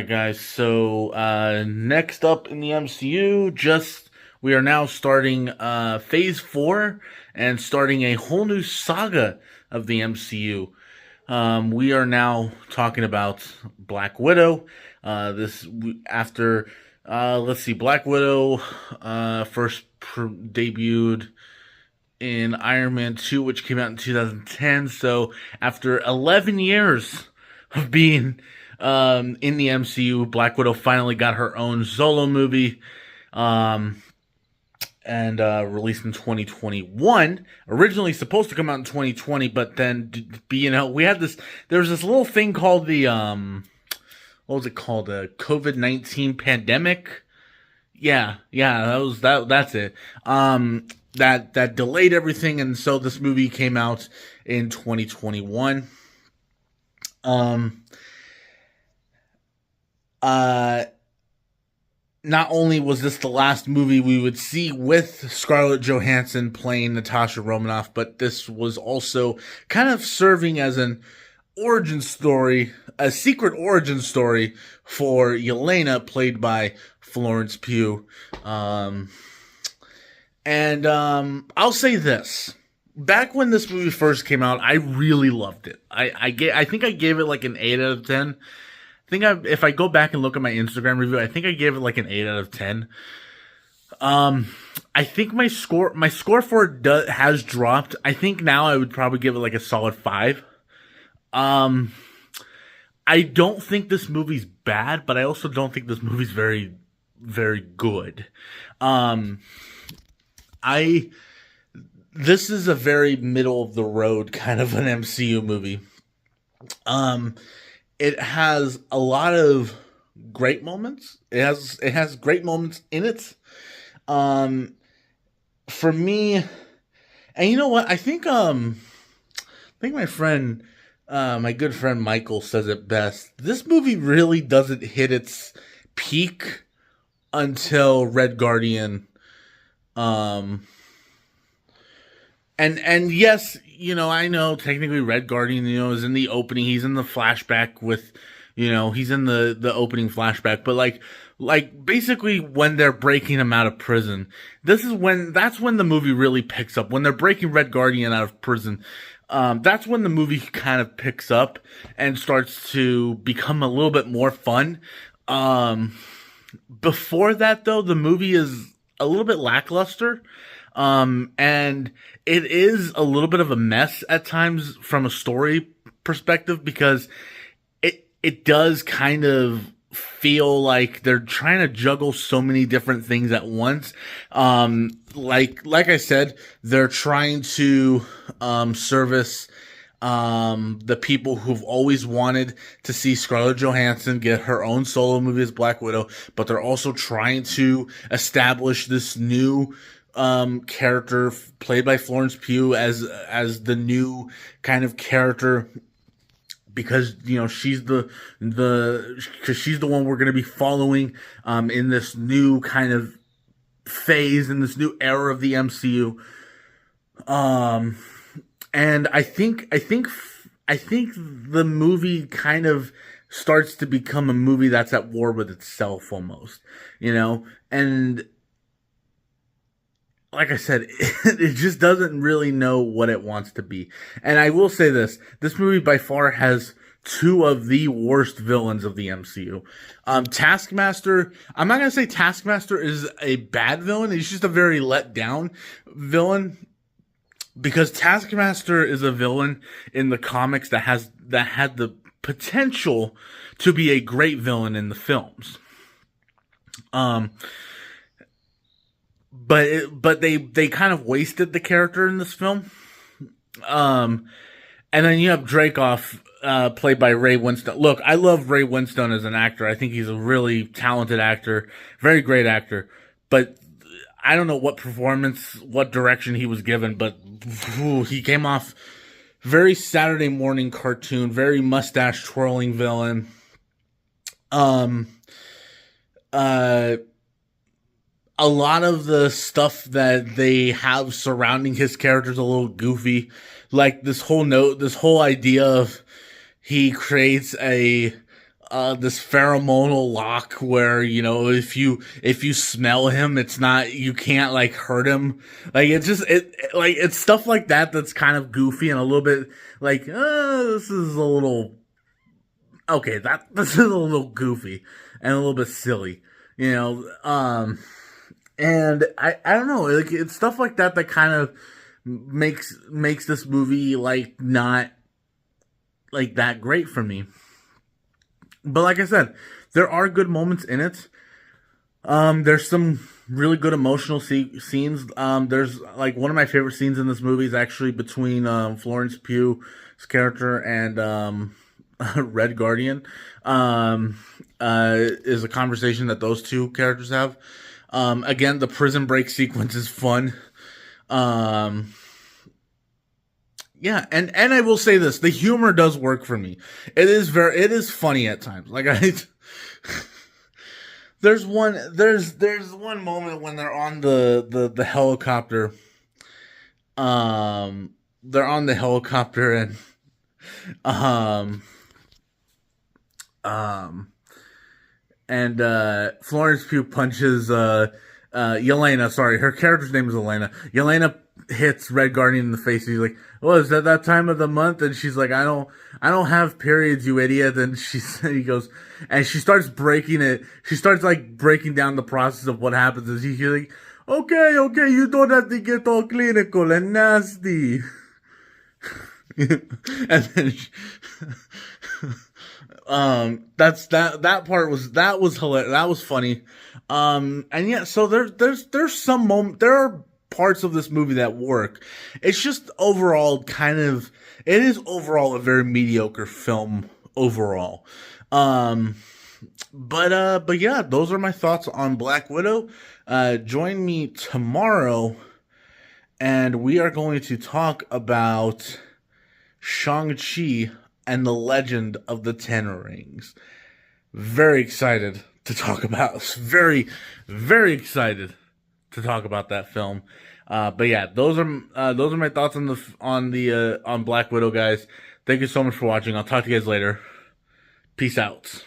guys. So next up in the MCU, we are now starting Phase 4 and starting a whole new saga of the MCU. We are now talking about Black Widow. After let's see, Black Widow first debuted in Iron Man 2, which came out in 2010. So after 11 years of being in the MCU, Black Widow finally got her own solo movie, and released in 2021. Originally supposed to come out in 2020, but then we had this. There was this little thing called the what was it called? The COVID-19 pandemic. Yeah, that's it. That delayed everything, and so this movie came out in 2021. Not only was this the last movie we would see with Scarlett Johansson playing Natasha Romanoff, but this was also kind of serving as an origin story, a secret origin story for Yelena, played by Florence Pugh. I'll say this. Back when this movie first came out, I really loved it. I think I gave it like an 8 out of 10. If I go back and look at my Instagram review, I think I gave it like an 8 out of 10. I think my score for it has dropped. I think now I would probably give it like a solid 5. I don't think this movie's bad, but I also don't think this movie's very, very good. This is a very middle of the road kind of an MCU movie. It has a lot of great moments. It has great moments in it. For me, and you know what? I think my friend, my good friend Michael says it best. This movie really doesn't hit its peak until Red Guardian. And yes, I know technically Red Guardian, is in the opening. He's in the flashback with, he's in the opening flashback. But like basically when they're breaking him out of prison, that's when the movie really picks up. When they're breaking Red Guardian out of prison, that's when the movie kind of picks up and starts to become a little bit more fun. Before that though, the movie is a little bit lackluster. And it is a little bit of a mess at times from a story perspective, because it does kind of feel like they're trying to juggle so many different things at once. Like I said, they're trying to service the people who've always wanted to see Scarlett Johansson get her own solo movie as Black Widow, but they're also trying to establish this new character played by Florence Pugh as the new kind of character, because she's the one we're going to be following in this new kind of phase, in this new era of the MCU. And I think the movie kind of starts to become a movie that's at war with itself almost, and like I said, it just doesn't really know what it wants to be. And I will say this movie by far has two of the worst villains of the MCU. Taskmaster, I'm not going to say Taskmaster is a bad villain. He's just a very let down villain, because Taskmaster is a villain in the comics that had the potential to be a great villain in the films. But they kind of wasted the character in this film. And then you have Dreykov, played by Ray Winstone. Look, I love Ray Winstone as an actor. I think he's a really talented actor, very great actor. But I don't know what direction he was given, but he came off very Saturday morning cartoon, very mustache twirling villain. A lot of the stuff that they have surrounding his character is a little goofy. Like this whole idea of he creates a this pheromonal lock where, you know, if you smell him, it's not, you can't like hurt him. Like it's just, like, it's stuff like that that's kind of goofy and a little bit like, this is a little, okay, this is a little goofy and a little bit silly, you know. And I don't know, like, it's stuff like that that kind of makes this movie like not like that great for me. But like I said, there are good moments in it. There's some really good emotional scenes. There's like one of my favorite scenes in this movie is actually between Florence Pugh's character and Red Guardian. Is a conversation that those two characters have. Again, the prison break sequence is fun. Yeah, and I will say this, the humor does work for me. It is funny at times. Like there's one moment when they're on the helicopter. They're on the helicopter and Florence Pugh punches Yelena, sorry, her character's name is Elena. Yelena hits Red Guardian in the face. And he's like, "Oh, is that time of the month?" And she's like, "I don't have periods, you idiot." And he goes, and she starts breaking it. She starts like breaking down the process of what happens. And he's like, "Okay, you don't have to get all clinical and nasty." And then that part was hilarious. That was funny. And yeah, so there's some moment, there are parts of this movie that work. It's just overall it is overall a very mediocre film overall. But yeah, those are my thoughts on Black Widow. Join me tomorrow and we are going to talk about Shang-Chi and the Legend of the Ten Rings. Very excited to talk about. Very, very excited to talk about that film. But yeah, those are my thoughts on Black Widow, guys. Thank you so much for watching. I'll talk to you guys later. Peace out.